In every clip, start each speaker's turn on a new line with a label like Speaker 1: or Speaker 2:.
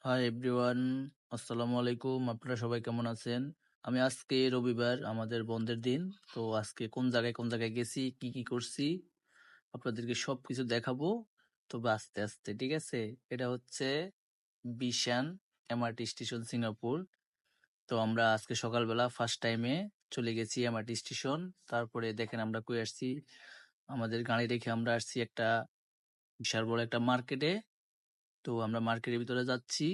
Speaker 1: Hi everyone, আসসালামু আলাইকুম। আপনারা সবাই কেমন আছেন? আমি আজকে রবিবার, আমাদের বন্ধের দিন। তো আজকে কোন জায়গায় কোন জায়গায় গেছি, কি কি করছি, আপনাদেরকে সবকিছু দেখাবো। তবে আস্তে আস্তে, ঠিক আছে? এটা হচ্ছে বিশান এমআরটি স্টেশন, সিঙ্গাপুর। তো আমরা আজকে সকালবেলা ফার্স্ট টাইমে চলে গেছি এমআরটি স্টেশন। তারপরে দেখেন আমরা কই আসছি। আমাদের গাড়ি রেখে আমরা আসছি একটা বিশাল বড় একটা মার্কেটে। তো আমরা মার্কেটের ভিতরে যাচ্ছি,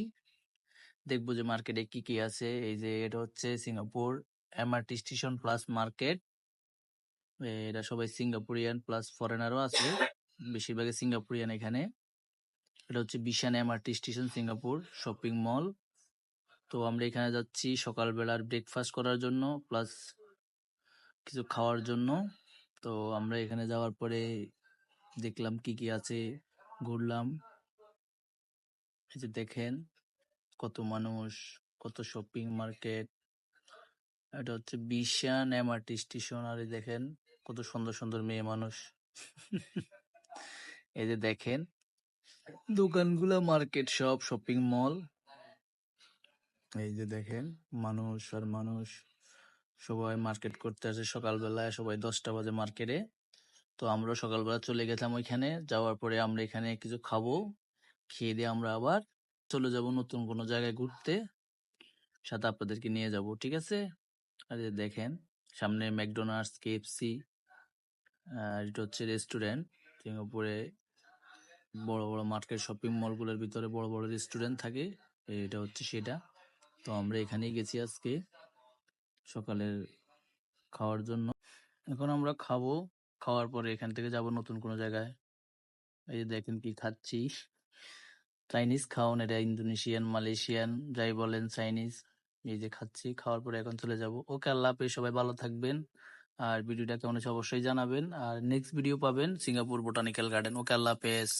Speaker 1: দেখবো যে মার্কেটে কি কি আছে। এই যে এটা হচ্ছে Singapore MRT station plus market. এটা সবাই সিঙ্গাপুরিয়ান প্লাস ফরেনারও আছে, বেশিরভাগই সিঙ্গাপুরিয়ান এখানে। এটা হচ্ছে Bishan MRT station, Singapore shopping mall. তো আমরা এখানে যাচ্ছি সকালবেলার ব্রেকফাস্ট করার জন্য প্লাস কিছু খাওয়ার জন্য। তো আমরা এখানে যাওয়ার পরে দেখলাম কি কি আছে, ঘুরলাম। এই যে দেখেন কত মানুষ, কত শপিং মার্কেট। এটা হচ্ছে বিশান এমআরটি স্টেশন। আর এই দেখেন কত সুন্দর সুন্দর মেয়ে মানুষ। এই যে দেখেন দোকানগুলা, মার্কেট, সব শপিং মল। এই যে দেখেন মানুষ আর মানুষ, সবাই মার্কেট করতে আসে সকালবেলায়, সবাই 10টা বাজে মার্কেটে। তো আমরা সকালবেলা চলে গেলাম ওইখানে। যাওয়ার পরে আমরা এখানে কিছু খাবো, খেয়ে দিয়ে আমরা আবার চলে যাব নতুন কোনো জায়গায় ঘুরতে, সাথে আপনাদেরকে নিয়ে যাব, ঠিক আছে? আর এই যে দেখেন সামনে ম্যাকডোনাল্ডস, কেএফসি। আর এটা হচ্ছে রেস্টুরেন্ট। সিঙ্গাপুরে বড় বড় মার্কেট, শপিং মলগুলোর ভিতরে বড় বড় রেস্টুরেন্ট থাকে, এটা হচ্ছে সেটা। তো আমরা এখানেই গেছি আজকে সকালের খাওয়ার জন্য। এখন আমরা খাবো, খাওয়ার পরে এখান থেকে যাব নতুন কোনো জায়গায়। এই যে দেখেন কি খাচ্ছি, চাইনিজ খাওন, এটা ইন্দোনেশিয়ান, মালয়েশিয়ান, যাই বলেন চাইনিজ। এই যে খাচ্ছি, খাওয়ার পরে এখন চলে যাব। ওকে, আল্লাহ হাফেজ, সবাই ভালো থাকবেন। আর ভিডিওটা কেমন হয়েছে অবশ্যই জানাবেন। আর নেক্সট ভিডিও পাবেন সিঙ্গাপুর বোটানিক্যাল গার্ডেন। ওকে, আল্লাহ হাফেজ।